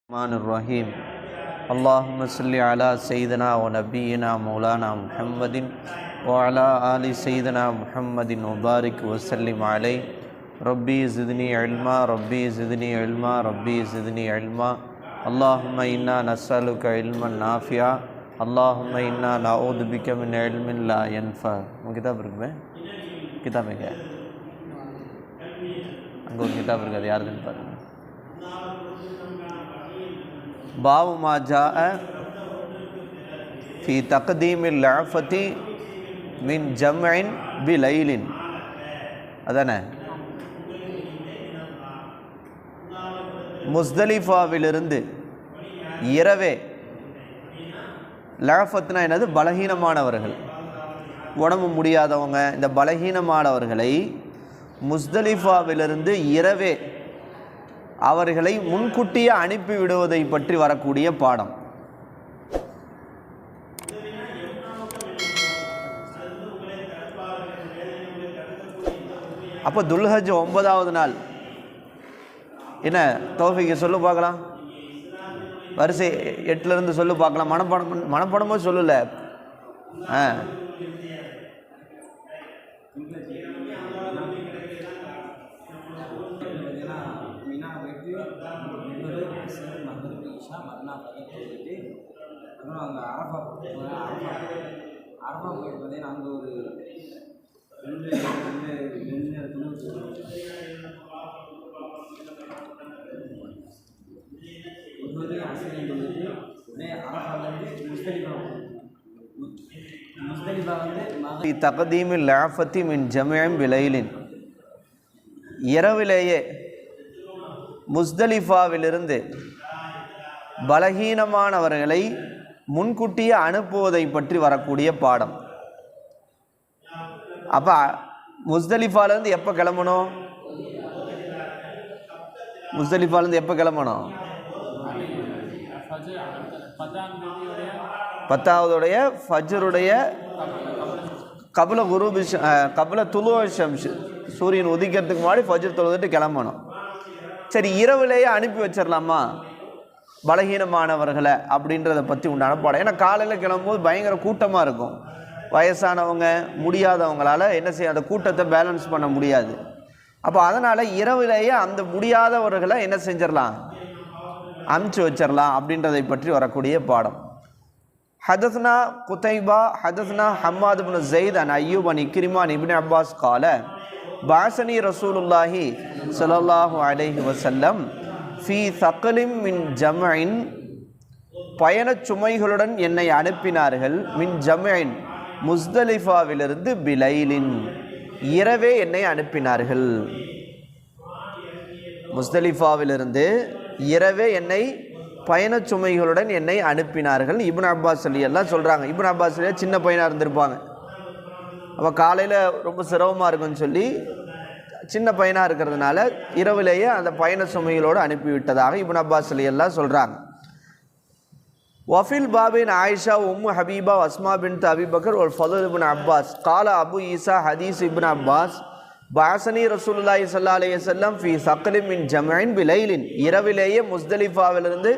Bismillahirrahmanirrahim. Allahumma salli ala Sayyidina wa Nabiyyina Maulana Muhammadin wa ala ali Sayyidina Muhammadin wa barik wa sallim alayhi. Rabbi zidni ilma, Rabbi zidni ilma, Rabbi zidni ilma. Allahumma inna nas'aluka ilman nafi'a. Allahumma inna na'udhu bika min ilmin la yanfa. கிதாப் இருக்குமே, கிதாப் எங்க? அங்கே ஒரு கிதாப் இருக்கு, அது யாருதுன்னு பாருங்க. பாவு மா ஜாஅ ஃபி தக்தீமில் லஅஃபதி மின் ஜம்இன் பிலைலின். அதானே, முஸ்தலிஃபாவிலிருந்து இரவே, லஅஃபத்னா என்னது? பலகீனமானவர்கள், உடம்பு முடியாதவங்க, இந்த பலகீனமானவர்களை முஸ்தலிஃபாவிலிருந்து இரவே அவர்களை முன்கூட்டியே அனுப்பி விடுவதை பற்றி வரக்கூடிய பாடம். அப்போ துல்ஹஜ் 9வது நாள் என்ன தௌஃபீக் சொல்லு பார்க்கலாம், வரிசை 8லேருந்து சொல்லு பார்க்கலாம். மனப்படமோ சொல்லல. அப்புறம் அங்கே அரஃபா போயிட்டு பார்த்தீங்கன்னா அங்கே ஒரு ரெண்டு இடத்துல ஒரு ஆசிரியர் சொல்லிட்டு உடனே அரஃபாலேருந்து முஸ்தலிஃபா வந்து தக்தீமில் லஅஃபதி மின் ஜம்இன் பிலைலின், இரவிலேயே முஸ்தலிஃபாவிலிருந்து பலகீனமானவர்களை முன்கூட்டியே அனுப்புவதை பற்றி வரக்கூடிய பாடம். அப்போ முஸ்தலிஃபாலேருந்து எப்போ கிளம்பணும்? முஸ்தலிஃபாலேருந்து எப்போ கிளம்பணும்? 10ஆவதுடைய ஃபஜ்ருடைய கபல துலூ ஷம்ஸ், சூரியன் உதிக்கிறதுக்கு முன்னாடி ஃபஜ்ர் தொழுதுட்டு கிளம்பணும். சரி, இரவுலேயே அனுப்பி வச்சிடலாமா பலகீனமானவர்களை அப்படின்றத பற்றி உண்டான பாடம். ஏன்னா காலையில் கிளம்பும்போது பயங்கர கூட்டமாக இருக்கும், வயசானவங்க முடியாதவங்களால் என்ன செய்ய, அந்த கூட்டத்தை பேலன்ஸ் பண்ண முடியாது. அப்போ அதனால் இரவிலேயே அந்த முடியாதவர்களை என்ன செஞ்சிடலாம், அனுப்பிச்சு வச்சிடலாம் அப்படின்றதை பற்றி வரக்கூடிய பாடம். ஹதஸ்னா குதைபா ஹதஸ்னா ஹம்மாத் இப்னு ஸைத் அன் அய்யூப் அன் இக்ரிமா அன் இப்னு அப்பாஸ் கால பாஸனி ரசூலுல்லாஹி ஸல்லல்லாஹு அலைஹி வஸல்லம் ஃபி சக்லிம் மின் ஜம்இன், பயணச் சுமைகளுடன் என்னை அனுப்பினார்கள். மின் ஜம்இன், முஸ்தலிஃபாவிலிருந்து பிலைலின், இரவே என்னை அனுப்பினார்கள். முஸ்தலிஃபாவிலிருந்து இரவே என்னை பயணச் சுமைகளுடன் என்னை அனுப்பினார்கள். இப்னு அப்பாஸ் எல்லாம் சொல்கிறாங்க. இப்னு அப்பாஸ் சின்ன பையனாக இருந்திருப்பாங்க. அப்போ காலையில் ரொம்ப சிரமமாக இருக்குன்னு சொல்லி சின்ன பையனாக இருக்கிறதுனால இரவிலேயே அந்த பயண சுமைகளோடு அனுப்பிவிட்டதாக இப்னு அப்பாஸ் எல்லாம் சொல்கிறாங்க. வஃபில் பாபின் ஆயிஷா உம்மு ஹபீபா அஸ்மா பின் அபி பக்கர் ஒரு ஃபதுல் இப்னு அப்பாஸ் கால அபு ஈசா ஹதீஸ் இப்னு அப்பாஸ் பாஸனி ரசூலுல்லாஹி ஸல்லல்லாஹு அலைஹி வஸல்லம் ஃபி சக்லின் மின் ஜம்இன் பிலைலின், இரவிலேயே முஸ்தலிஃபாவிலிருந்து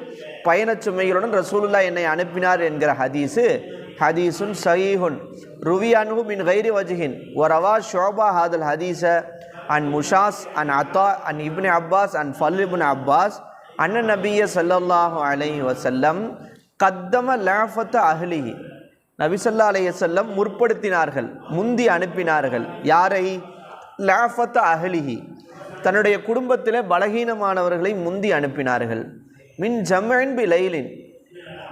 பயணச் சுமைகளுடன் ரசூலுல்லாஹ் என்னை அனுப்பினார் என்கிற ஹதீஸுன் சஹீஹுன் ருவி அன்ஹு மின் கைரி வஜ்ஹின் வரவா ஷுபா ஹாதல் ஹதீஸ அன் முஷாஸ் அன் அத்தா அன் இப்னு அப்பாஸ் அன் ஃபல் இப்னு அப்பாஸ் அன்ன நபிய ஸல்லல்லாஹு அலைஹி வஸல்லம் கத்தம லஅஃபத அஹ்லிஹி, நபி ஸல்லல்லாஹு அலைஹி வஸல்லம் முற்படுத்தினார்கள், முந்தி அனுப்பினார்கள். யாரை? லஅஃபத அஹ்லிஹி, தன்னுடைய குடும்பத்திலே பலகீனமானவர்களை முந்தி அனுப்பினார்கள். மின் ஜம்இன் பிலைலின்,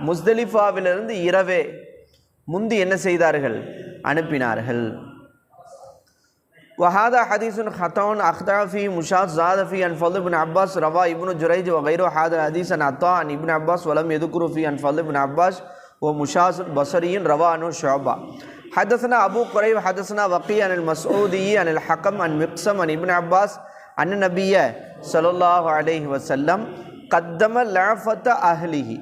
முஸ்தலிஃபாவிலிருந்து இரவே முந்தி என்ன செய்தார்கள்? அனுப்பினார்கள். வஹாதா ஹதீஸுன் ஹதவுன் அக்தா ஃபி முஷாஸ் ஸாத ஃபி அன் ஃபல் இப்னு அப்பாஸ் ரவா இப்னு ஜுரைஜ் வ கைரு ஹாதா ஹதீஸ் அன் அத்தா அன் இப்னு அப்பாஸ் வலம் யதுகுரு ஃபி அன் ஃபல் இப்னு அப்பாஸ் வ முஷாஸ் பஸரியின் ரவா அனு ஷுபா. ஹதஸ்னா அபு குரைப் ஹதஸ்னா வக்கீ அனில் மஸ்ஊதி அனில் ஹக்கம் அன் மிக்ஸம் அன் இப்னு அப்பாஸ் அன் நபிய ஸல்லல்லாஹு அலைஹி வஸல்லம் கத்தம லஅஃபத அஹ்லிஹி,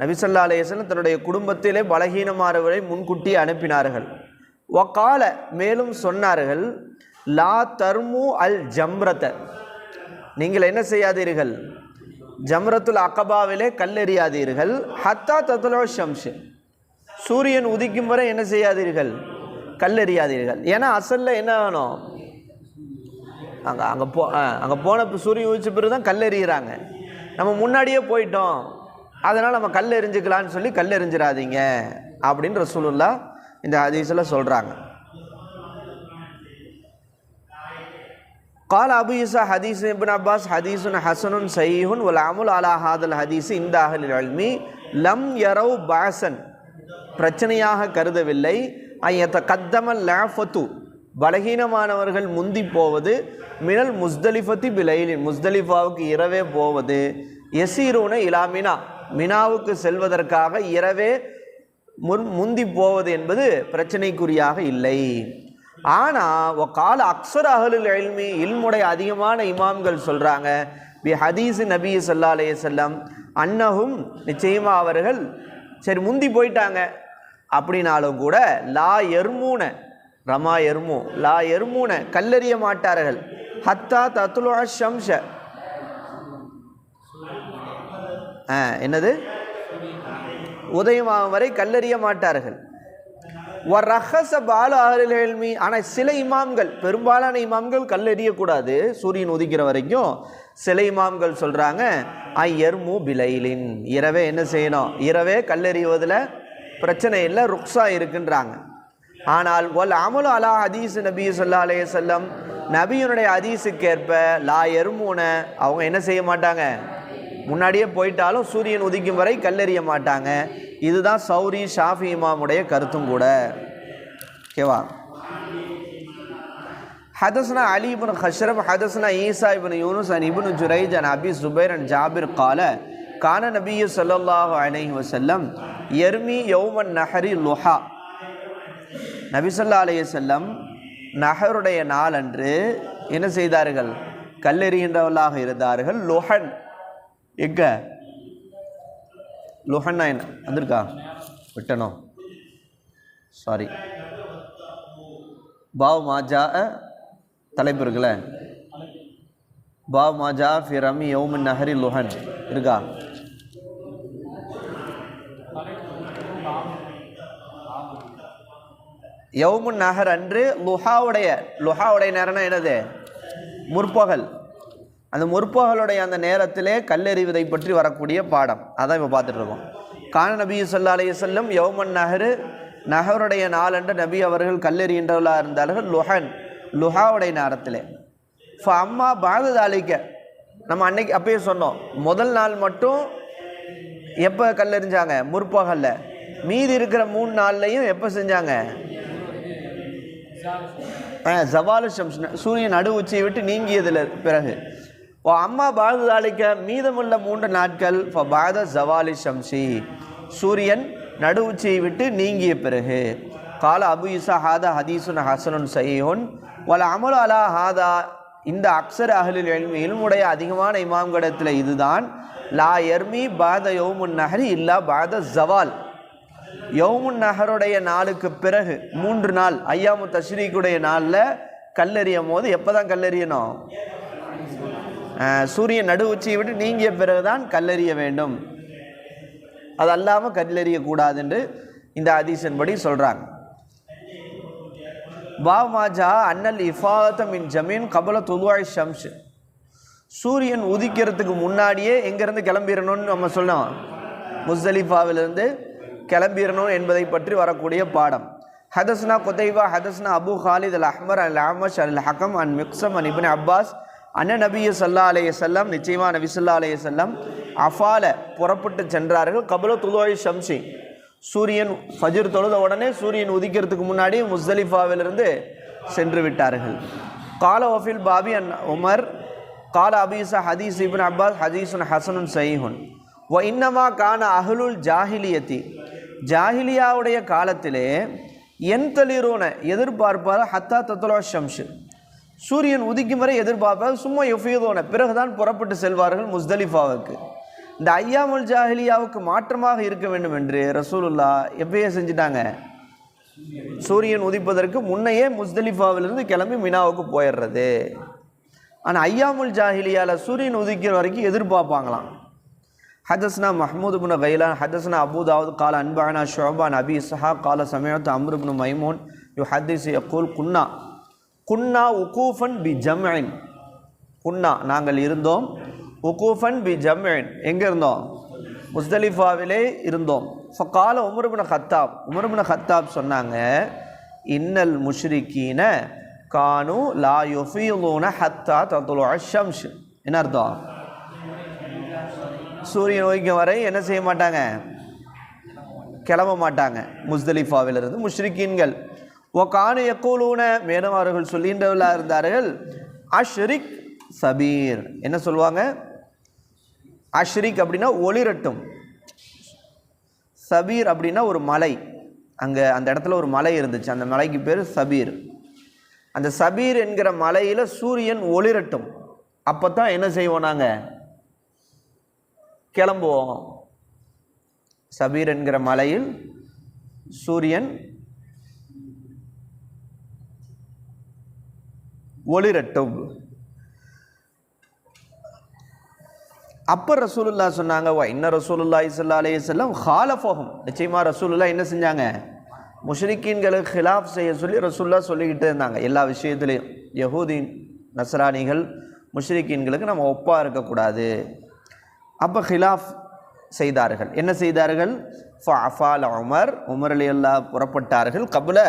நபி ஸல்லல்லாஹு அலைஹி வஸல்லம் தன்னுடைய குடும்பத்திலே பலகீனமானவரை முன்கூட்டி அனுப்பினார்கள். வகால, மேலும் சொன்னார்கள், லா தர்மு அல் ஜம்ரத, நீங்கள் என்ன செய்யாதீர்கள், ஜம்ரத்துல் அகபாவிலே கல்லெறியாதீர்கள். ஹத்தா தத்லு ஷம்ஸ், சூரியன் உதிக்கும் வரை என்ன செய்யாதீர்கள், கல்லெறியாதீர்கள். ஏன்னா அசல்ல என்ன வேணும், அங்கே போன சூரியன் உதிச்ச பிறகு தான் கல்லெறிகிறாங்க. நம்ம முன்னாடியே போயிட்டோம், அதனால் நம்ம கல் எறிஞ்சிக்கலான்னு சொல்லி கல் எறிஞ்சிடாதீங்க அப்படின்னு ரசூலுல்லாஹ் இந்த ஹதீஸில் சொல்கிறாங்க. قال أبو عيسى حديث ابن عباس حديث حسن صحيح والعمل على هذا الحديث عند أهل العلم لم يروا بأسا, பிரச்சனையாக கருதவில்லை. يتقدم العفة, பலகீனமானவர்கள் முந்தி போவது, மினல் முஸ்தலிஃபத்தி பிலைலின், முஸ்தலிஃபாவுக்கு இரவே போவது, யசீரூன இலா மினா, மினாவுக்கு செல்வதற்காக இரவே முந்தி போவது என்பது பிரச்சனைக்குரியாக இல்லை. ஆனால் கால அக்ஸர் அஹ்லுல் இல்மி, இல்முடைய அதிகமான இமாம்கள் சொல்கிறாங்க, பி ஹதீஸ் நபி ஸல்லல்லாஹு அலைஹி வஸல்லம் அன்னஹும், நிச்சயமாக அவர்கள் சரி முந்தி போயிட்டாங்க அப்படின்னாலும் கூட லா எர்மூன, ரமா எர்மூ, லா எர்மூன கல்லெறிய மாட்டார்கள், ஹத்தா தத்லு ஷம்ஸ, என்னது உதயமாகும் வரை கல்லெறிய மாட்டார்கள். ரஹஸ பாலு அஹ்லுல் இல்மி, ஆனால் சில இமாம்கள், பெரும்பாலான இமாம்கள் கல்லெறியக்கூடாது சூரியன் உதிக்கிற வரைக்கும். சில இமாம்கள் சொல்கிறாங்க எர்மு பிலைலின், இரவே என்ன செய்யணும், இரவே கல்லெறிவதில் பிரச்சனை இல்லை, ருக்ஸா இருக்குன்றாங்க. ஆனால் ஒல் அமலு அலா ஹதீஸ் நபி ஸல்லல்லாஹு அலைஹி வஸல்லம், நபியினுடைய ஹதீஸுக்கேற்ப லா எர்மூன, அவங்க என்ன செய்ய மாட்டாங்க, முன்னாடியே போயிட்டாலும் சூரியன் உதிக்கும் வரை கல்லெறிய மாட்டாங்க. இதுதான் சௌரி ஷாஃபி இமாமுடைய கருத்தும் கூட. ஓகேவா? ஹதஸ்னா அலி இப்னு ஹஷ்ரப் ஹதஸ்னா ஈசா இப்னு யூனுஸ் அன் இப்னு ஜுரைஜ் அன் அபி சுபைர் அன் ஜாபிர் கால கான நபியு ஸல்லல்லாஹு அலைஹி வஸல்லம் யர்மி யௌமன் நஹரி லுஹா, நபி ஸல்லல்லாஹு அலைஹி வஸல்லம் நஹருடைய நாள் அன்று என்ன செய்தார்கள், கல்லெறிகின்றவர்களாக இருந்தார்கள். லுஹன், எங்க லுஹன்னா என்ன வந்திருக்கா, விட்டனோ, சாரி, பாவ் மாஜா தலைப்பு இருக்குல்ல, பாவ் மாஜா ஃபி ரமி யௌமின் நஹரி லுஹன் இருக்கா, யௌமுன் நஹர் அன்று லுஹாவுடைய நேரம்னா என்னது, முற்பகல். அந்த முற்பகலுடைய அந்த நேரத்திலே கல்லெறிவதை பற்றி வரக்கூடிய பாடம் அதான் இப்போ பார்த்துட்டு இருக்கோம். கான நபி ஸல்லல்லாஹு அலைஹி வஸல்லம் யௌமன் நஹர், நஹருடைய நாளன்று நபி அவர்கள் கல்லெறிகின்றவர்களாக இருந்தார்கள். லுஹன், லுஹாவுடைய நேரத்திலே. அம்மா பாததாலிக்க, நம்ம அன்னைக்கு அப்பயே சொன்னோம், முதல் நாள் மட்டும் எப்போ கல்லெறிஞ்சாங்க, முற்பகலில். மீதி இருக்கிற 3 நாள்லையும் எப்போ செஞ்சாங்க, ஜவாலு ஷம்ஸ், சூரியன் நடு உச்சியை விட்டு நீங்கியதில் பிறகு. அம்மா பாததாலிக்க, மீதமுள்ள 3 நாட்கள் பாத ஜவாலி ஷம்சி, சூரியன் நடு உச்சியை விட்டு நீங்கிய பிறகு. கால அபு இசா ஹாதா ஹதீசுன் ஹசனுன் சஹீஹுன் வல அமலு அலா ஹாதா, இந்த அக்ஸர் அஹ்லுல் இல்மி, இல்முடைய அதிகமான இமாம்களிடத்தில் இதுதான். லா எர்மி பாத யௌமுன் நஹரி இல்லா பாத ஜவால், யௌமுன் நஹருடைய நாளுக்கு பிறகு 3 நாள் ஐயாமு தஷ்ரீக்குடைய நாளில் கல்லெறியும் போது எப்போ தான் கல்லெறியணும், சூரியன் நடு உச்சியை விட்டு நீங்கிய பிறகுதான் கல்லெறிய வேண்டும், அது அல்லாமல் கல்லெறியக்கூடாது என்று இந்த ஹதீஸின்படி சொல்கிறாங்க. பாமாஜா அன்னல் இஃபாத மின் ஜமீன் கபல துலுஆ ஷம்ஸ், சூரியன் உதிக்கிறதுக்கு முன்னாடியே எங்கேருந்து கிளம்பிடணும்னு நம்ம சொன்னோம், முஸ்தலிஃபாவிலிருந்து கிளம்பிடணும் என்பதை பற்றி வரக்கூடிய பாடம். ஹதஸ்னா குதைபா ஹதஸ்னா அபு ஹாலித் அல் அஹ்மர் அல் அமஷ் அல் ஹக்கம் அன் மிக்ஸம் அன் இப்னு அப்பாஸ் அன்ன நபி ஸல்லல்லாஹு அலைஹி வஸல்லம், நிச்சயமாக நபி ஸல்லல்லாஹு அலைஹி வஸல்லம் அஃபால புறப்பட்டு சென்றார்கள். கபல துலுஆ ஷம்ஸி, சூரியன் ஃபஜ்ர் தொழுத உடனே சூரியன் உதிக்கிறதுக்கு முன்னாடி முஸ்தலிஃபாவிலிருந்து சென்று விட்டார்கள். கால வஃபில் பாபி அன் உமர் கால அபீசா ஹதீஸ் இப்னு அப்பாஸ் ஹதீஸுன் ஹசனுன் சஹீஹுன் வ இன்னமா கான அஹ்லுல் ஜாஹிலியத்தி, ஜாஹிலியாவுடைய காலத்திலே என்தலிரோன எதிர்பார்ப்பார் ஹத்தா தத்லுஆ ஷம்ஸ், சூரியன் உதிக்கும் வரை எதிர்பார்ப்பார். சும்மா யுஃபீதோன, பிறகுதான் புறப்பட்டு செல்வார்கள் முஸ்தலிஃபாவுக்கு. இந்த ஐயாமுல் ஜாஹிலியாவுக்கு மாற்றமாக இருக்க வேண்டும் என்று ரசூலுல்லாஹ் எப்பயே செஞ்சிட்டாங்க, சூரியன் உதிப்பதற்கு முன்னையே முஸ்தலிஃபாவிலிருந்து கிளம்பி மினாவுக்கு போயிடுறது. ஆனால் ஐயாமுல் ஜாஹிலியாவில் சூரியன் உதிக்கிற வரைக்கும் எதிர்பார்ப்பாங்களாம். حدثنا محمود بن غيلان حدثنا أبو داود قال أنبأنا شعبة عن أبي إسحاق قال سمعت عمرو بن ميمون يحدث يقول كنا وقوفا بجمع كنا நாங்கள் இருந்தோம் وقوفا بجمع எங்க இருந்தோம் முஸ்தலிஃபாவிலே இருந்தோம் فقال عمر بن خطاب சொன்னாங்க இன்னல் முஷ்ரிகீன கானு லா யுஃபீலூன ஹத்தா தத்லுஅ ஷம்ஸ் என்ன அர்த்தம் சூரியன் உதிக்கும் வரை என்ன செய்ய மாட்டாங்க கிளம்ப மாட்டாங்க முஸ்தலிஃபாவிலிருந்து முஷ்ரிக்கீன்கள் கானு யக்கூலூன மேலும் அவர்கள் சொல்லின்றவர்களாக இருந்தார்கள் அஷ்ரிக் சபீர் என்ன சொல்லுவாங்க அஷ்ரிக் அப்படின்னா ஒளிரட்டும் சபீர் அப்படின்னா ஒரு மலை அங்கே அந்த இடத்துல ஒரு மலை இருந்துச்சு அந்த மலைக்கு பேர் சபீர் அந்த சபீர் என்கிற மலையில் சூரியன் ஒளிரட்டும் அப்போ தான் என்ன செய்வோம் நாங்கள் கிளம்புவோம் சபீர் என்கிற மலையில் சூரியன் ஒளிரட்டும் அப்போ ரசூலுல்லா சொன்னாங்க இன்ன ரசூலுல்லாஹி ஸல்லல்லாஹு அலைஹி வஸல்லம் ஹாலஃபஹும் நிச்சயமாக ரசூலுல்லா என்ன செஞ்சாங்க முஷ்ரிக்கீன்களுக்கு ஹிலாஃப் செய்ய சொல்லி ரசூலுல்லா சொல்லிக்கிட்டே இருந்தாங்க எல்லா விஷயத்துலையும் யஹூதீன் நஸ்ரானிகள் முஷ்ரிக்கீன்களுக்கு நம்ம ஒப்பாக இருக்கக்கூடாது அப்போ ஹிலாஃப் செய்தார்கள் என்ன செய்தார்கள் ஃபஅஃபால் உமர் ரலியல்லாஹு புறப்பட்டார்கள் கபுல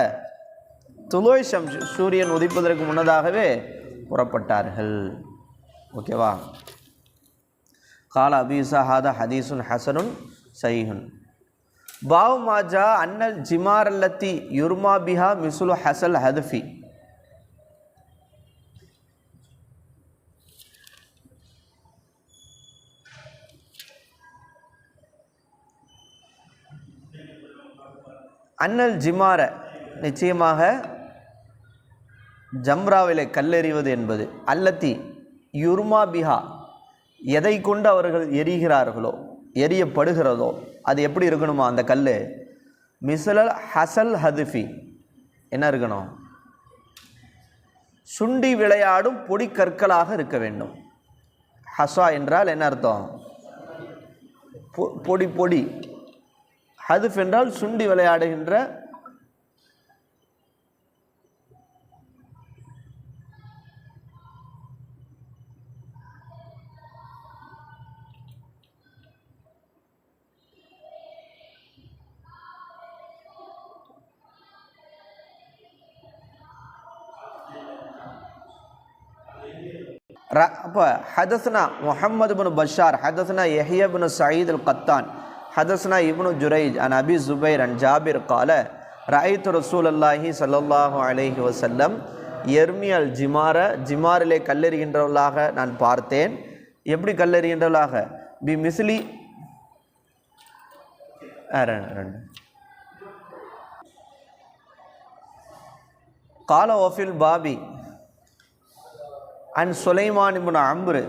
துலூஇ ஷம்ஸ் சூரியன் உதிப்பதற்கு முன்னதாகவே புறப்பட்டார்கள் ஓகேவா قال أبي إسحاق هذا حديث حسن صحيح باب ما جاء أن الجمار التي يرمى بها مثل حصى الهدف அன்னல் ஜிமார நிச்சயமாக ஜம்ராவிலே கல்லெறிவது என்பது அல்லத்தி யுர்மா பிஹா எதை கொண்டு அவர்கள் எரிகிறார்களோ எரியப்படுகிறதோ அது எப்படி இருக்கணுமா அந்த கல் மிசலல் ஹசல் ஹதுஃபி என்ன இருக்கணும் சுண்டி விளையாடும் பொடி கற்களாக இருக்க வேண்டும் ஹசா என்றால் என்ன அர்த்தம் பொடி பொடி ஹதுஃப் என்றால் சுண்டி விளையாடுகின்ற அப்போ ஹதஸ்னா முஹம்மது பின் பஷார் ஹதஸ்னா யஹ்யா பின் சயீத் அல் கத்தான் ஹதஸ்னா இப்னு ஜுரைஜ் அன் அபி ஜுபைர் அன் ஜாபிர் கால ரஅய்து ரசூலல்லாஹி ஸல்லல்லாஹு அலைஹி வஸல்லம் யர்மி அல் ஜிமாரிலே கல்லெறிகின்றவர்களாக நான் பார்த்தேன் எப்படி கல்லெறிகின்றவர்களாக பி மிஸ்லி கால ஒஃபில் பாபி عن سليمان بن عمرو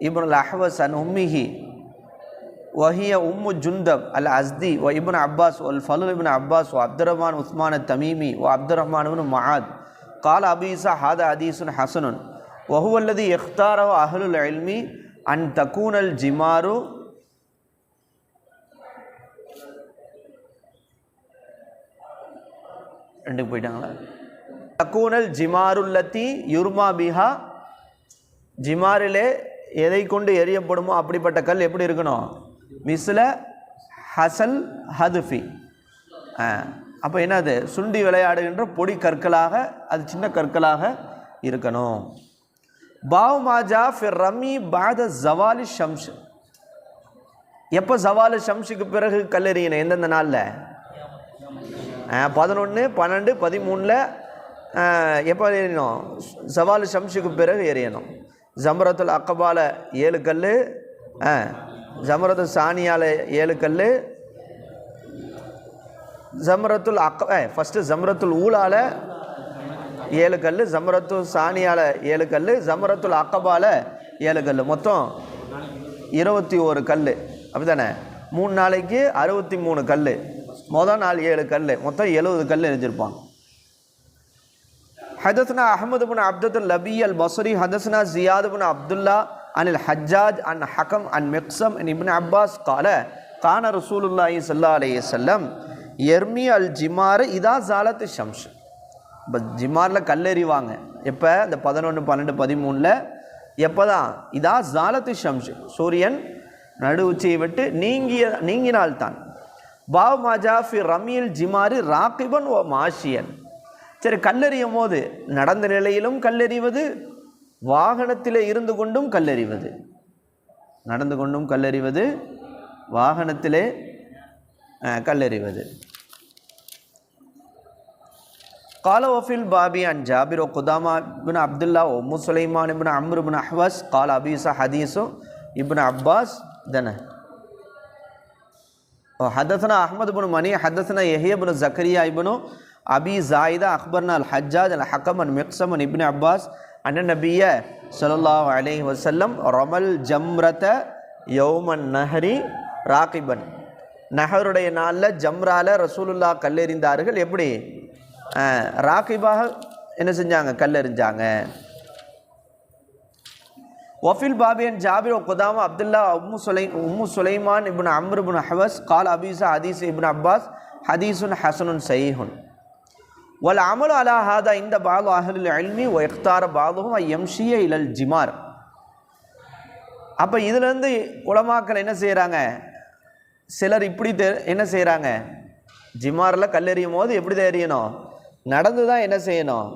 ابن الأحوص عن أمه وهي أم جندب الأزدي وابن عباس والفضل بن عباس وعبد الرحمن عثمان التميمي وعبد الرحمن بن معاذ قال أبي إسحاق هذا حديث حسن وهو الذي اختاره أهل العلم أن تكون الجمار تكون الجمار التي يرمى بها ஜிமாரிலே எதை கொண்டு எரியப்படுமோ அப்படிப்பட்ட கல் எப்படி இருக்கணும் மிஸ்ல ஹசல் ஹதுஃபி அப்போ என்னது சுண்டி விளையாடுகின்ற பொடி கற்களாக அது சின்ன கற்களாக இருக்கணும் பாவ் மாஜா ஃபிர் ரமி பாத ஜவாலி ஷம்ஸ் எப்போ ஜவாலு ஷம்ஸுக்கு பிறகு கல் எறியணும் எந்தெந்த நாளில் 11, 12, 13 எப்போ எறியணும் ஜவாலு ஷம்ஸுக்கு பிறகு எறியணும் ஜம்ரத்துல் அக்கபால 7 கல் ஜம்ரத்து சானியால் 7 கல் ஜம்ரத்துல் ஃபஸ்ட்டு ஜம்ரத்துல் ஊலால் 7 கல் ஜம்ரத்து சானியால் 7 கல் ஜம்ரத்துல் அக்கபால 7 கல் மொத்தம் 21 கல் அப்படி தானே 3 நாளைக்கு 63 கல் மொதல் நாள் 7 கல் மொத்தம் 70 கல் எரிஞ்சிருப்பாங்க حدثنا احمد بن عبد اللبي البصري حدثنا زياد بن عبد الله அனில் ஹஜ்ஜாஜ் அன் ஹகம் அன் மிக்ஸம் அன் இப்னு அப்பாஸ் கால கான ரசூலுல்லாஹி ஸல்லல்லாஹு அலைஹி வஸல்லம் எர்மி அல் ஜிமார் இதா ஜாலத் ஷம்ஸ். இப்போ ஜிமாரில் கல்லெறிவாங்க எப்போ? இந்த 11, 12, 13 எப்போ தான்? இதா ஜாலத்து ஷம்ஸ், சூரியன் நடு உச்சியை விட்டு நீங்கினால்தான். பாவ் மாஜாஃபி ரமியல் ஜிமாரி ராக்கிபன் ஓ மாஷியன். சரி, கல்லெறியும் போது நடந்த நிலையிலும் கல்லெறிவது, வாகனத்தில் இருந்து கொண்டும் கல்லெறிவது. நடந்து கொண்டும் கல்லெறிவது, வாகனத்திலே கல்லெறிவது. قال وفي الباب عن جابر وقدامة بن عبد الله وأم سليمان بن عمرو بن أحوص قال أبي عيسى حديث ابن عباس دنا. وحدثنا أحمد بن مني حدثنا يحيى بن زكريا ابن أبي زايدة أخبرنا الحجاج الحكم بن مقسم بن ابن عباس أن النبي صلى الله عليه وسلم رمى الجمرة يوم النهر راقبا. நஹருடைய நாளில் ஜம்ரால ரசூலுல்லா கல்லெறிந்தார்கள். எப்படி? ராக்கிபாக என்ன செஞ்சாங்க? கல்லெறிஞ்சாங்க. வஃபில் பாபியன் ஜாபிர் குதாமா அப்துல்லா உம்மு சுலைமான் இப்னு அம்ர் இப்னு ஹவஸ் கால் அபீசா ஹதீஸ் இப்னு அப்பாஸ் ஹதீசுன் ஹசனுன் சஹீஹுன் வல் அமலு அலா ஹாதா இந்த பாது அஹ்லுல் இல்மி வ இக்தார பாதுஹும் யம்ஷிய இலல் ஜிமார். அப்போ இதிலேருந்து உலமாக்கள் என்ன செய்கிறாங்க? சிலர் இப்படி என்ன செய்கிறாங்க? ஜிமாரில் கல்லெறியும் போது எப்படி தான் எறியணும்? நடந்து தான் என்ன செய்யணும்?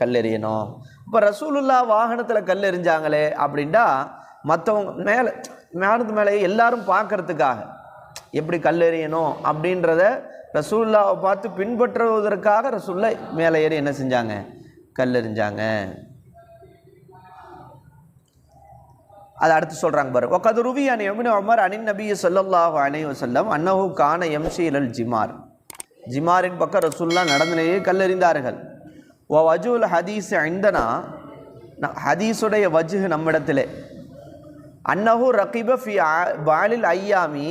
கல்லெறியணும். இப்போ ரசூலுல்லா வாகனத்தில் கல்லெறிஞ்சாங்களே அப்படின்டா மற்றவங்க மேலே எல்லாரும் பார்க்கறதுக்காக எப்படி கல்லெறியணும் அப்படின்றத ரசூலுல்லாவை பார்த்து பின்பற்றுவதற்காக ரசூலுல்லா மேலே ஏறி என்ன செஞ்சாங்க? கல்லெறிஞ்சாங்க. அதை அடுத்து சொல்கிறாங்க பாரு. ஒக்கது ருவியான் எமின் உமர் அனின் நபி ஸல்லல்லாஹு அலைஹி வஸல்லம் அன்னஹு கான யம்ஷி இலல் ஜிமார். ஜிமாரின் பக்கம் ரசூலுல்லா நடந்தனையே கல்லெறிந்தார்கள். ஓ வஜுல் ஹதீஸ் ஐந்தனா, ஹதீஸுடைய வஜுஹ் நம்மிடத்திலே. அன்னஹு ரகிப ஃபி பாலில் ஐயாமி,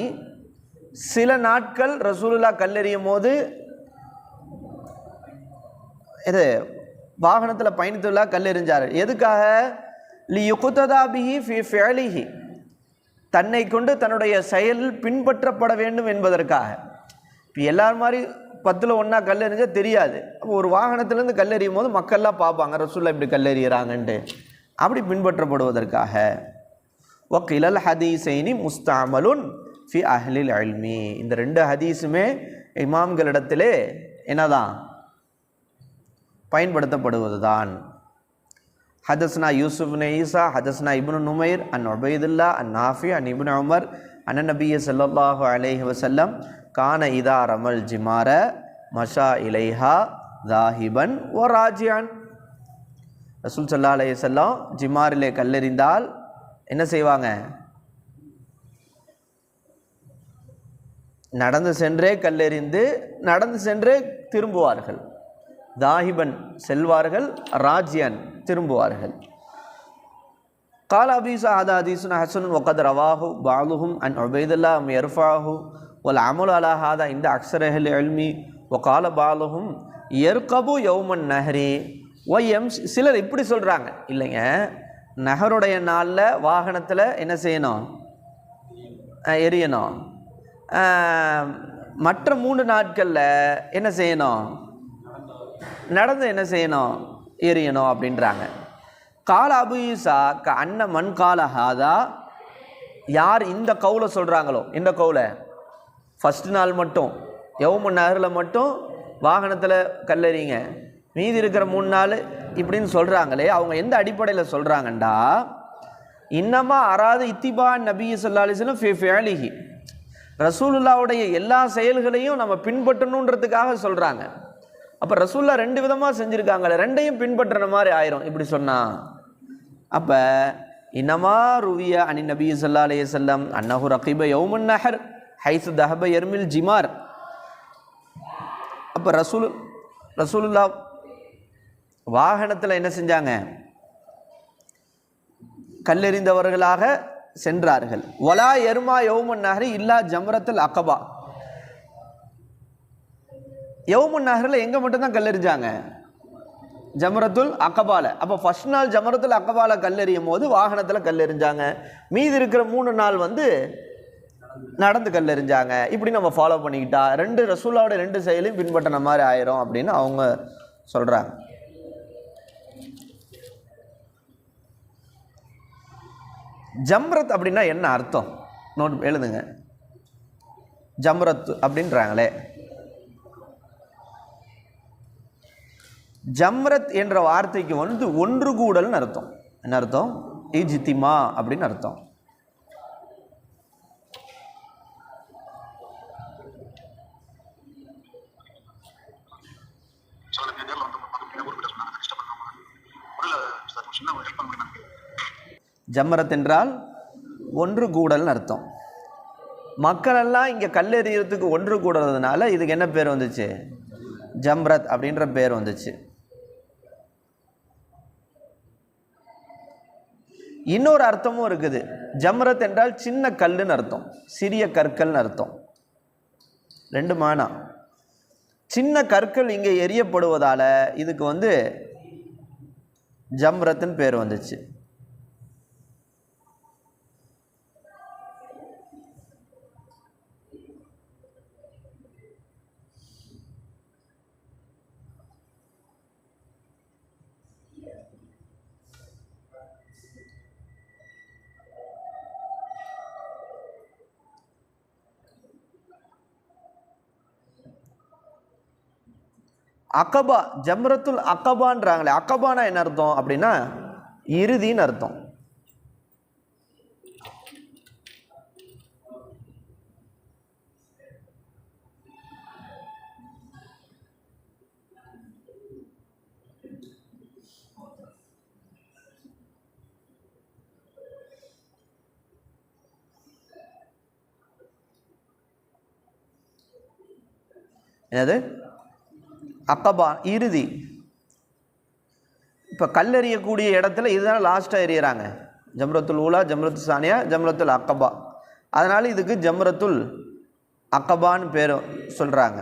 சில நாட்கள் ரசூலுல்லா கல்லெறியும் போது இது வாகனத்தில் பயணித்துள்ளா கல்லெறிஞ்சார். எதுக்காக? லி யுக்ததா பிஹி ஃபி ஃபிஅலிஹி, தன்னை கொண்டு தன்னுடைய செயலில் பின்பற்றப்பட வேண்டும் என்பதற்காக. இப்போ எல்லாரும் மாதிரி 10ல் 1 கல்லெறிஞ்சால் தெரியாது. அப்போ ஒரு வாகனத்திலேருந்து கல்லெறியும் போது மக்கள்லாம் பார்ப்பாங்க ரசூலுல்லா இப்படி கல்லெறிகிறாங்கன்ட்டு, அப்படி பின்பற்றப்படுவதற்காக. வக்கிலல் ஹதீஸைனி முஸ்தஅமலுன் ஃபி அஹ்லில் இல்மி. இந்த 2 ஹதீஸுமே இமாம்களிடத்திலே என்னதான்? பயன்படுத்தப்படுவது தான். ஹதஸ்னா யூசுப் இப்னு ஈசா ஹதஸ்னா இப்னு நுமைர் அன் உபைதுல்லா அன் நாஃபி அன் இப்னு உமர் அன் நபிய ஸல்லல்லாஹு அலைஹி வஸல்லம் கான இதா ரமல் ஜிமார மஷா இலைஹா தாஹிபன் வ ராஜியான். ரசூல் ஸல்லல்லாஹு அலைஹி வஸல்லம் ஜிமாரிலே கல்லெறிந்தால் என்ன செய்வாங்க? நடந்து சென்றே கல்லெறிந்து நடந்து சென்றே திரும்புவார்கள். தாஹிபன் செல்வார்கள், ராஜியன் திரும்புவார்கள். கால அபீசா ஹதா ஹதீஸுன் ஹஸனுன் வகத் ரவாஹு பஅதுஹும் அன் உபைதுல்லா அம் யர்ஃபஅஹு வல் அமலு அலா ஹாதா இந்த அக்ஸர் அஹ்லில் இல்மி வகால பஅதுஹும் யர்கபு யௌமன் நஹ்ரி வ யம்ஷி. சிலர் இப்படி சொல்கிறாங்க, இல்லைங்க நஹருடைய நாளில் வாகனத்தில் என்ன செய்யணும்? எரியணும். மற்ற 3 நாட்களில் என்ன செய்யணும்? நடந்து என்ன செய்யணும்? எரியணும் அப்படின்றாங்க. கால அபு ஈசா க அன்ன மண் கால ஹாதா, யார் இந்த கவுலை சொல்கிறாங்களோ, இந்த கவுலை ஃபஸ்ட்டு நாள் மட்டும் யௌமு நஹரில் மட்டும் வாகனத்தில் கல்லெறிங்க, மீதி இருக்கிற 3 நாள் இப்படின்னு சொல்கிறாங்களே, அவங்க எந்த அடிப்படையில் சொல்கிறாங்கண்டா, இன்னமா அராது இத்திபா நபி ஸல்லல்லாஹு அலைஹி வஸல்லம் ஃபி ஃபிஅலிஹி, ரசூலுல்லாவுடைய எல்லா செயல்களையும் நம்ம பின்பற்றணுன்றதுக்காக சொல்கிறாங்க. அப்போ ரசூல்லா 2 விதமாக செஞ்சுருக்காங்களே, 2ஐயும் பின்பற்றுற மாதிரி ஆயிரும் இப்படி சொன்னால். அப்போ இன்னமா ருவிய அனி நபி ஸல்லல்லாஹு அலைஹி வஸல்லம் அன்னஹு ரகிப யௌமுன் நஹர் ஹைஸு தஹப யர்மில் ஜிமார். அப்போ ரசூலுல்லா வாகனத்தில் என்ன செஞ்சாங்க? கல்லெறிந்தவர்களாக சென்றார்கள். வலா யர்மா யௌமுன் நஹரி இல்லா ஜம்ரத்துல் அகபா. யௌமுன் நஹரில் எங்கே மட்டும்தான் கல்லெறிஞ்சாங்க? ஜமரத்துல் அக்கபால. அப்போ ஃபர்ஸ்ட் நாள் ஜமரத்துல் அக்கபால கல்லெறியும் போது வாகனத்தில் கல்லெறிஞ்சாங்க. மீதி இருக்கிற 3 நாள் வந்து நடந்து கல்லெறிஞ்சாங்க. இப்படி நம்ம ஃபாலோ பண்ணிக்கிட்டா ரசூலாவோட 2 செயலையும் பின்பற்றின மாதிரி ஆயிரும் அப்படின்னு அவங்க சொல்கிறாங்க. ஜம்ரத் அப்படின்னா என்ன அர்த்தம்? நோட் எழுதுங்க. ஜம்ரத் அப்படின்றாங்களே, ஜம்ரத் என்ற வார்த்தைக்கு வந்து ஒன்று கூடல்னு அர்த்தம். என்ன அர்த்தம்? இஜ்திமா அப்படின்னு அர்த்தம். ஜம்ரத் என்றால் ஒன்று கூடல்னு அர்த்தம். மக்கள் எல்லாம் இங்கே கல்லெறியறதுக்கு ஒன்று கூடுறதுனால இதுக்கு என்ன பேர் வந்துச்சு? ஜம்ரத் அப்படின்ற பேர் வந்துச்சு. இன்னொரு அர்த்தமும் இருக்குது. ஜம்ரத் என்றால் சின்ன கல்லுன்னு அர்த்தம், சிறிய கற்கள்னு அர்த்தம். 2 மானா. சின்ன கற்கள் இங்கே எரியப்படுவதால இதுக்கு வந்து ஜம்ரத்துன்னு பேர் வந்துச்சு. அக்கபா, ஜம்ரத்துல் அக்கபான்றாங்களே, அக்கபானா என்ன அர்த்தம் அப்படின்னா இறுதின்னு அர்த்தம். என்னது? அக்கபா இறுதி. இப்போ கல்லெறியக்கூடிய இடத்துல இதுதான் லாஸ்ட்டாக எறிகிறாங்க. ஜம்ரத்துல் ஊலா, ஜம்ரத்து சானியா, ஜம்ரத்துல் அக்கபா. அதனால் இதுக்கு ஜம்ரத்துல் அக்கபான்னு பேர் சொல்கிறாங்க.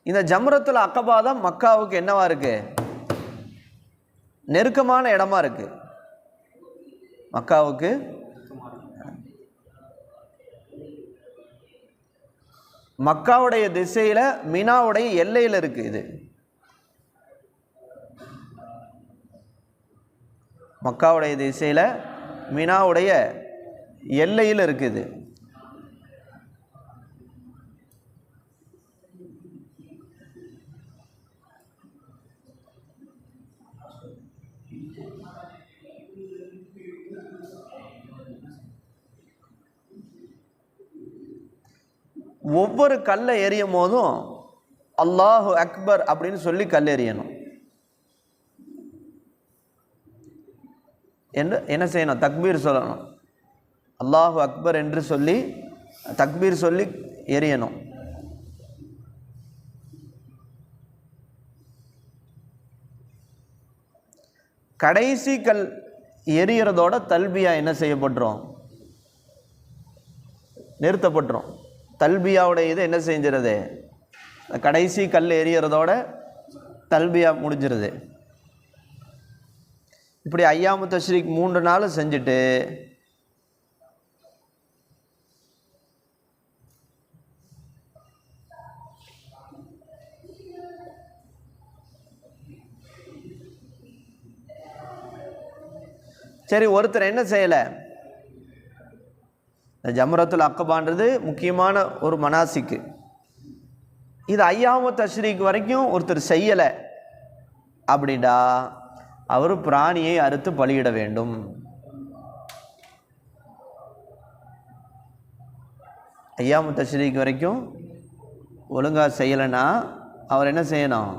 இந்த ஜம்ரத்துல் அக்கபா தான் மக்காவுக்கு என்னவா இருக்கு? நெருக்கமான இடமா இருக்கு. மக்காவுக்கு மக்காவுடைய திசையில் மினாவுடைய எல்லையில் இருக்குது. இது மக்காவுடைய திசையில் மினாவுடைய எல்லையில் இருக்குது. ஒவ்வொரு கல்லை எறியும் போதும் அல்லாஹு அக்பர் அப்படின்னு சொல்லி கல் எறியணும். என்ன செய்யணும்? தக்பீர் சொல்லணும். அல்லாஹு அக்பர் என்று சொல்லி தக்பீர் சொல்லி எறியணும். கடைசி கல் எரியறதோட தல்பியா என்ன செய்யப்பட்டுரும்? நிறுத்தப்பட்டுரும். தல்பியாவுடைய இது என்ன செஞ்சிருது? கடைசி கல் எரியறதோட தல்பியா முடிஞ்சிருது. இப்படி ஐயாமு தஷ்ரீக் 3 நாள் செஞ்சுட்டு சரி, ஒருத்தர் என்ன செய்யலை? ஜம்ரத்துல் அக்கபான்றது முக்கியமான ஒரு மனாசிக்கு. இது ஐயாமு தஷ்ரீக் வரைக்கும் ஒருத்தர் செய்யலை அப்படின்னா அவர் பிராணியை அறுத்து பலியிட வேண்டும். ஐயாமு தஷ்ரீக் வரைக்கும் ஒழுங்காக செய்யலைன்னா அவர் என்ன செய்யணும்?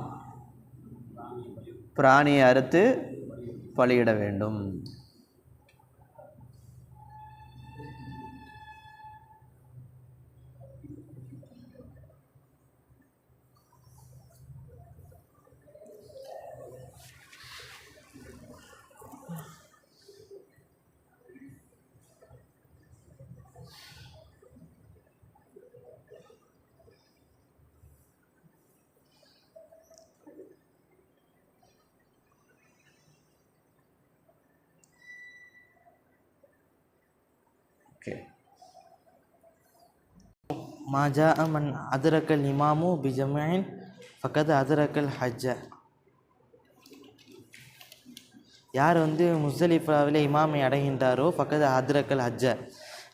பிராணியை அறுத்து பலியிட வேண்டும். ஓகே. மா ஜாஅ மன் அதரக்கல் இமாமு பிஜமீன் ஃபக்கத் அதரக்கல் ஹஜ்ஜ. யார் வந்து முஸ்தலிஃபாவிலே இமாமை அடைகின்றாரோ ஃபக்கத் அதரக்கல் ஹஜ்ஜ,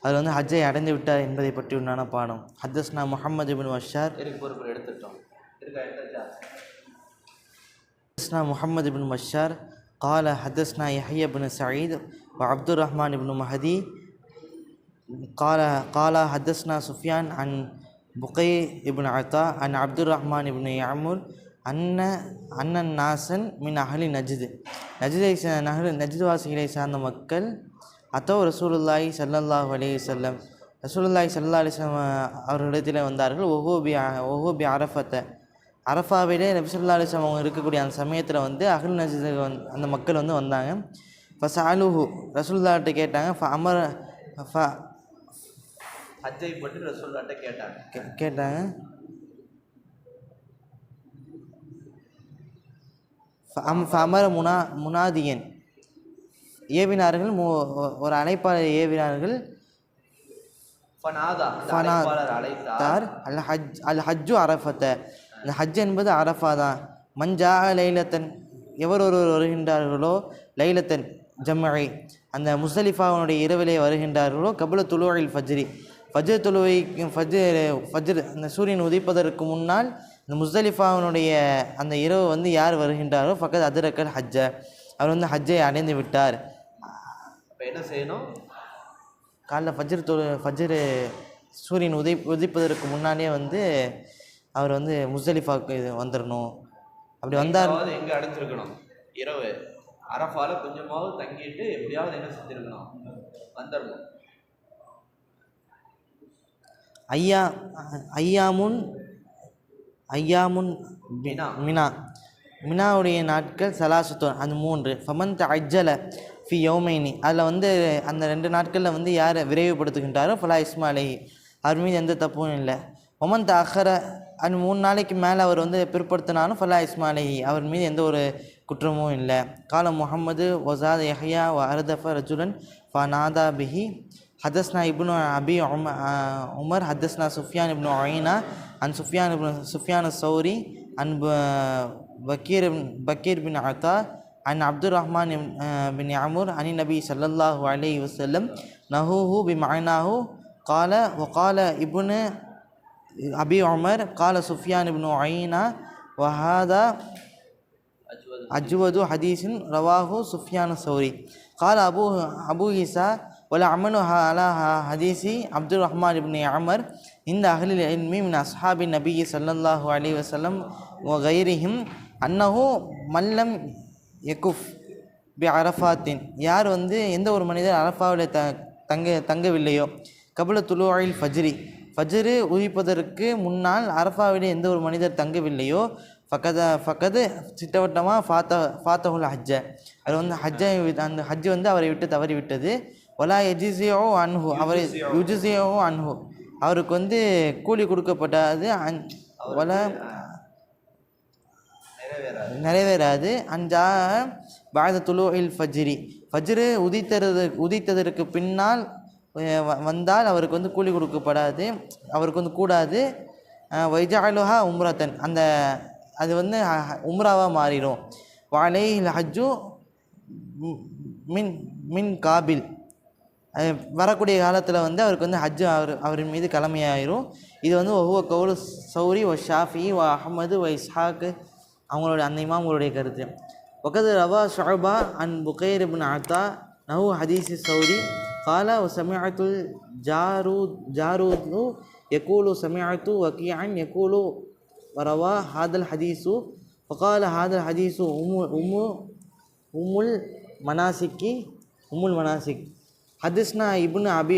அவர் வந்து ஹஜ்ஜை அடைந்து விட்டார் என்பதை பற்றி உண்டான பாடம். ஹத்தஸ்னா முஹம்மது இப்னு பஷார் حدثنا محمد بن بشار قال حدثنا يحيى بن سعيد وعبد الرحمن بن مهدي قال حدثنا سفيان عن بقي بن عطاء عن عبد الرحمن بن يعمر أن الناسا من أهل نجد நஜ்து வாசிகளை சார்ந்த மக்கள் அத்தோ ரசூலுல்லாஹி ஸல்லல்லாஹு அலைஹி வஸல்லம், ரசூலுல்லாஹி ஸல்லல்லாஹு அலைஹி வஸல்லம் அவர்களிடத்தில் வந்தார்கள். ஒஹூபி அரஃபத்த, அரஃபாவிலே நபி ஸல்லல்லாஹு அலைஹி வஸல்லம் அவங்க இருக்கக்கூடிய அந்த சமயத்தில் வந்து அஹ்ல் நஜ்து அந்த மக்கள் வந்து வந்தாங்க. ஃபஸஅலுஹு, ரசூலுல்லாஹ்ட்ட கேட்டாங்க. ஹஜ்ஜை பற்றி ரசூலுல்லாஹ்ட்ட கேட்டாங்க. ஃபஅமர முனாதியன், ஏவினார்கள், ஒரு அழைப்பாளர் ஏவினார்கள். அழைத்தார். அல் ஹஜ்ஜு அரஃபத்த, இந்த ஹஜ் என்பது அரஃபா தான். மஞ்சா லைலத்தன், எவர் ஒருவர் வருகின்றார்களோ, லைலத்தன் ஜம்மை, அந்த முஸ்தலிஃபாவுடைய இரவிலே வருகின்றார்களோ, கபுல துலூஇல் ஃபஜ்ரி, ஃபஜ்ர் தொழுவைக்கு ஃபஜ்ர் அந்த சூரியன் உதிப்பதற்கு முன்னால் இந்த முஸ்தலிஃபாவினுடைய அந்த இரவு வந்து யார் வருகின்றாரோ ஃபக்கத் அதரக்கல் ஹஜ்ஜ, அவர் வந்து ஹஜ்ஜை அடைந்து விட்டார். இப்போ என்ன செய்யணும்? காலைல ஃபஜ்ர் சூரியன் உதிப்பதற்கு முன்னாலே வந்து அவர் வந்து முஸ்தலிஃபாவுக்கு வந்துடணும். அப்படி வந்தார். எங்கே அடைஞ்சிருக்கணும்? இரவு அரஃபால கொஞ்சமாவது தங்கிட்டு எப்படியாவது என்ன செஞ்சிருக்கணும்? வந்துடணும். ஐயாமுன் மினாவுடைய நாட்கள் சலாசுத்தோன், அது 3. ஃபமன் அஜ்ஜல ஃபி யௌமைனி, அதில் வந்து அந்த 2 நாட்களில் வந்து யார் விரைவுபடுத்துகின்றாரோ ஃபலா இஸ்மா அலைஹி, அவர் மீது எந்த தப்பும் இல்லை. ஒமன் அஹர, அது 3 நாளைக்கு மேலே அவர் வந்து பிற்படுத்தினாலும் ஃபலா இஸ்மா அலைஹி, அவர் மீது எந்த ஒரு குற்றமும் இல்லை. கால முஹம்மது வசாத் யஹ்யா வ அர்தஃப ரஜுலன் ஃபநாதா பிஹி. حدثنا ابن أبي عمر حدثنا سفيان بن عيينة عن سفيان الثوري عن بكير بن عطاء عن عبد الرحمن بن عمر عن النبي صلى الله عليه وسلم نهوه بمعناه. قال وقال ابن أبي عمر قال سفيان بن عيينة وهذا أجود حديث رواه سفيان الثوري. قال أبو عيسى ولا عمل على حديث عبد الرحمن بن عمر عند أهل العلم من أصحاب النبي صلى الله عليه وسلم وغيرهم أنه من لم يكف بعرفات, யார் வந்து எந்த ஒரு மனிதர் அரஃபாவில் தங்கவில்லையோ, கபுல துலூஇல் ஃபஜ்ரி, ஃபஜ்ரு உதிப்பதற்கு முன்னால் அரஃபாவிலே எந்த ஒரு மனிதர் தங்கவில்லையோ, ஃபக்கது சிட்டவட்டமாக ஃபாத்தஹுல் ஹஜ்ஜ, அது வந்து அந்த ஹஜ்ஜு வந்து அவரை விட்டு தவறிவிட்டது. ஒலா எஜிசியோ அன்ஹு, அவர் யுஜிசியோ அன்ஹு, அவருக்கு வந்து கூலி கொடுக்கப்படாது. ஒலா நிறைவேறாது. அஞ்சா பாத துலூஇல் ஃபஜ்ரி, ஃபஜ்ரு உதித்ததற்கு பின்னால் வந்தால் அவருக்கு வந்து கூலி கொடுக்கப்படாது, அவருக்கு வந்து கூடாது. வைஜாலுஹா உம்ரத்தன், அந்த அது வந்து உம்ராவாக மாறிடும். வாலைஹில் ஹஜ்ஜு மின் காபில், வரக்கூடிய காலத்தில் வந்து அவருக்கு வந்து ஹஜ்ஜு அவரின் மீது கடமையாயிரும். இது வந்து ஒவ்வொரு கவுல் சௌரி ஒ ஷாஃபி ஒ அஹமது ஒ இஸ்ஹாக்கு, அவங்களுடைய அந்த இமாம்களுடைய கருத்து. ஒகது ரவா ஷுஅபா அன் புகைர் இப்னு அத்தா நஹு ஹதீஸ் சௌரி கால ஒ சமிஅத்துல் ஜாரூது யகூலு சமிஅத்து வகீஅன் யகூலு வரவா ஹாதல் ஹதீஸு ஃபகால ஹாதல் ஹதீஸு உம்முல் மனாசிக். حدثنا ابن أبي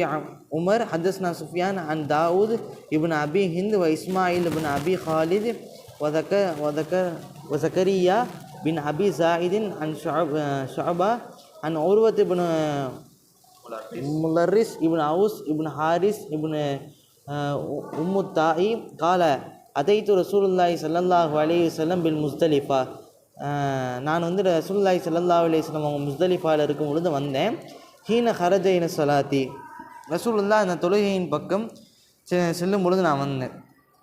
عمر حدثنا سفيان عن داود ابن أبي هند وإسماعيل ابن أبي خالد وزكريا بن أبي زائد عن شعبة عن عروة ابن ملرس ابن أوس ابن حارس ابن الطائي قال أتيت رسول الله صلى الله عليه وسلم بالمزدلفة, நான் வந்து ரசூலுல்லாஹி ஸல்லல்லாஹு அலைஹி வஸல்லம் அவங்க முஸ்தலிஃபாவில் இருக்கும் பொழுது வந்தேன். ஹீன ஹரஜ இன ஸலாத்தி, ரசூலுல்லாஹ் அந்த தொழுகையின் பக்கம் செல்லும் பொழுது நான் வந்தேன்.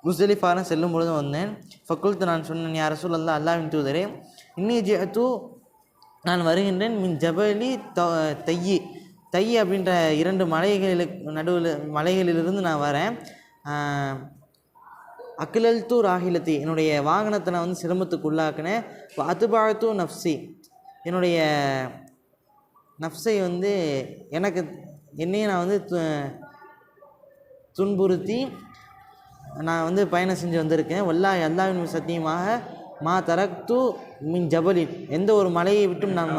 முஸ்தலிஃபான செல்லும் பொழுது வந்தேன். ஃபக்குல்த்து நான் சொன்னேன், யா ரசூலல்லாஹ், அல்லாஹ்வின் தூதரே, இன்னி ஜிஅத்து நான் வருகின்றேன், மின் ஜபலி தையி அப்படின்ற 2 மலைகளுக்கு நடுவில் மலைகளிலிருந்து நான் வரேன். அக்கிலல் தூ ராகிலத்தி, என்னுடைய வாகனத்தை நான் வந்து சிரமத்துக்கு உள்ளாக்கினேன். அதுபாழ்த்து நஃப்சி, என்னுடைய நஃப்ஸை வந்து என்னையே நான் வந்து துன்புறுத்தி நான் வந்து பயணம் செஞ்சு வந்திருக்கேன். வல்லாஹி, அல்லாஹ்வின் சத்தியமாக, மா தரக்து மின் ஜபலின், எந்த ஒரு மலையை விட்டும் நான்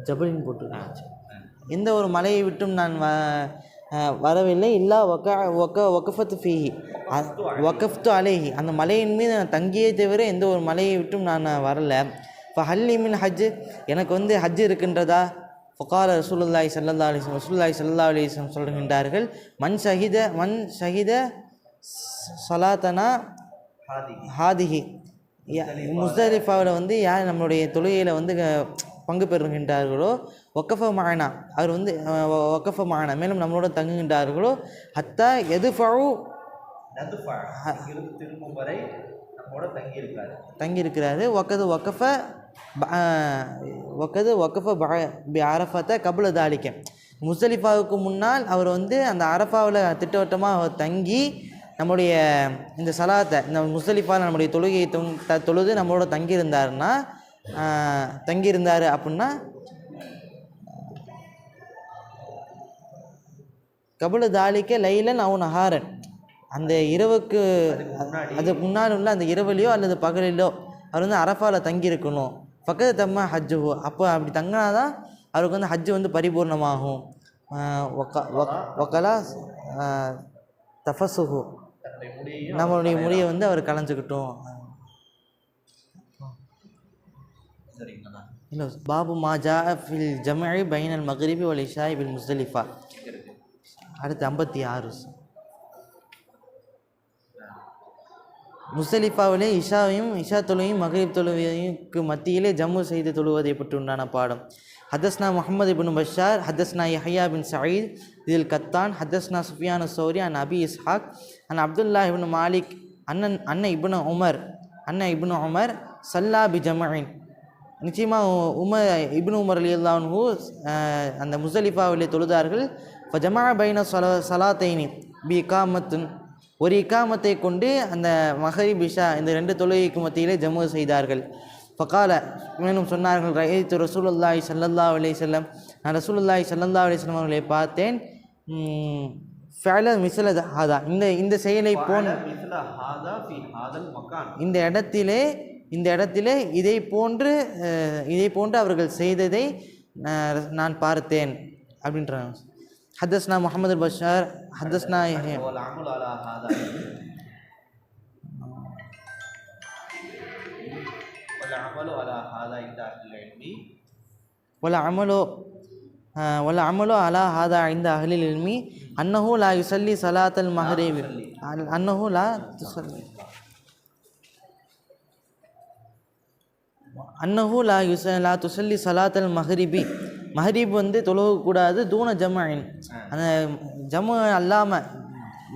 ஜபலின் போட்டுருக்கேன், எந்த ஒரு மலையை விட்டும் நான் வரவில்லை. இல்லா ஒக்கஃபத்து ஃபீஹி, ஒக்கஃப்து அலேஹி, அந்த மலையின் மீது நான் தங்கியே தவிர எந்த ஒரு மலையை விட்டும் நான் வரலை. இப்போ ஹல்லி மின் ஹஜ், எனக்கு வந்து ஹஜ் இருக்கின்றதா? ஃபகால ரசூலுல்லாஹி ஸல்லல்லாஹு அலைஹி வஸல்லம், ரசூலுல்லாஹி ஸல்லல்லாஹு அலைஹி வஸல்லம் சொல்கின்றார்கள், மன் ஷஹித ஸலாத்தனா ஹாதிஹி, முஸ்தலிஃபாவில் வந்து யார் நம்மளுடைய தொழுகையில் வந்து பங்கு பெறுகின்றார்களோ, ஒக்கஃப மானா, அவர் வந்து ஒக்கஃப மானா, மேலும் நம்மளோட தங்குகின்றார்களோ, ஹத்தா எதுஃபு திரும்பும் வரை நம்மோட தங்கியிருக்கிறாரு. ஒக்கஃப பி அரஃபத்தை கபுல தாலிக்க, முஸ்தலிஃபாவுக்கு முன்னால் அவர் வந்து அந்த அரஃபாவில் திட்டவட்டமாக தங்கி நம்முடைய இந்த சலாத்தை, இந்த முஸ்தலிஃபாவில் நம்முடைய தொழுகையை தொழுது நம்மளோட தங்கியிருந்தார் அப்படின்னா கபுல தாலிக்க லைலன் அவ் நஹாரன், அந்த இரவுக்கு அதுக்கு முன்னால் உள்ள அந்த இரவுலையோ அல்லது பகலிலோ அவர் வந்து அரஃபாவில் தங்கியிருக்கணும். பக்கத்து தம்ம ஹஜ்ஜுஹு, அப்போ அப்படி தங்கினாதான் அவருக்கு வந்து ஹஜ்ஜு வந்து பரிபூர்ணமாகும். ஒக்கலா தஃபசுஹு, நம்மளுடைய முடியை வந்து அவர் கலைஞ்சிக்கிட்டோம். இல்லை, பாபு மாஜா ஃபில் ஜம்இ பைனல் மக்ரிபி வல் இஷாஇ பில் முஸ்தலிஃபா. அடுத்து 56. முஸ்தலிஃபாவிலே இஷா தொழுவையும் மக்ரிப் தொழுவைக்கு மத்தியிலே ஜம்மு செய்து தொழுவதை பற்றி உண்டான பாடம். ஹதஸ்னா முஹம்மது இப்னு பஷார், ஹதஸ்னா யஹ்யா பின் சயீத் இதில் கத்தான், ஹதஸ்னா சுஃபியான் சௌரி அன் அபி இஸ்ஹாக் அன் அப்துல்லா இப்னு மாலிக் அன்ன இப்னு உமர் சல்லா பி ஜமஇன், நிச்சயமாக இப்னு உமர் ரலியல்லாஹு அன்ஹு அந்த முஸ்தலிஃபாவிலே தொழுதார்கள். ஃபஜமா பைன சலாத்தைனி பி இகாமத்துன், ஒரு இக்காமத்தை கொண்டு அந்த மஹரிப் இஷா இந்த 2 தொழுகைக்கு மத்தியிலே ஜம்மு செய்தார்கள். ஃபகால, மேலும் சொன்னார்கள், ரஐத்து ரசூலுல்லாஹி ஸல்லல்லாஹு அலைஹி வஸல்லம், நான் ரசூலுல்லாஹி ஸல்லல்லாஹு அலைஹி வஸல்லம் அவர்களை பார்த்தேன். ஃபஅல மிஸ்ல ஹாதா, இந்த செயலை போன்ற இந்த இடத்திலே இதை போன்று அவர்கள் செய்ததை நான் பார்த்தேன் அப்படின்றாங்க. ஹதஸ்னா முஹம்மது பஷார், ஹதஸ்னா والعمل على هذا عند أهل العلم أنه لا يصلي صلاة المغرب أنه لا துசல்லி சலாத்தல் மஹரிபி, மஹரிப் வந்து தொழுகக்கூடாது. தூண ஜம்இன், அந்த ஜம்மு அல்லாமல்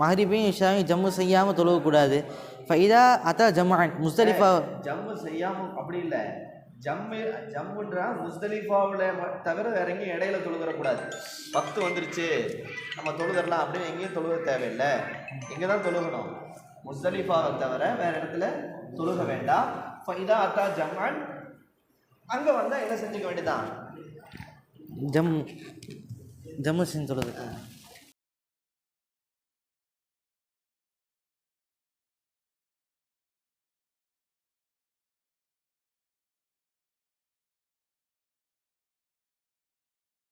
மஹரிபையும் இஷாவையும் ஜம்மு செய்யாமல் தொழுகக்கூடாது. ஃபைதா அத்தா ஜம்அன் முஸ்தலிஃபா, ஜம்மு செய்யாமல் அப்படி இல்லை, ஜம்முன்றா முஸ்தலிஃபாவில் தவிர வேற எங்கேயும் இடையில தொழுகிறக்கூடாது. 10 வந்துருச்சு நம்ம தொழுதரலாம் அப்படின்னு எங்கேயும் தொழுக தேவையில்லை, இங்கே தான் தொழுகணும். முஸ்தலிஃபாவை தவிர வேற இடத்துல தொழுக வேண்டாம். ஃபைதா அத்தா ஜம்அன், அங்கே வந்தால் என்ன செஞ்சுக்க வேண்டியதான், ஜம்மு செஞ்சு தொழுது.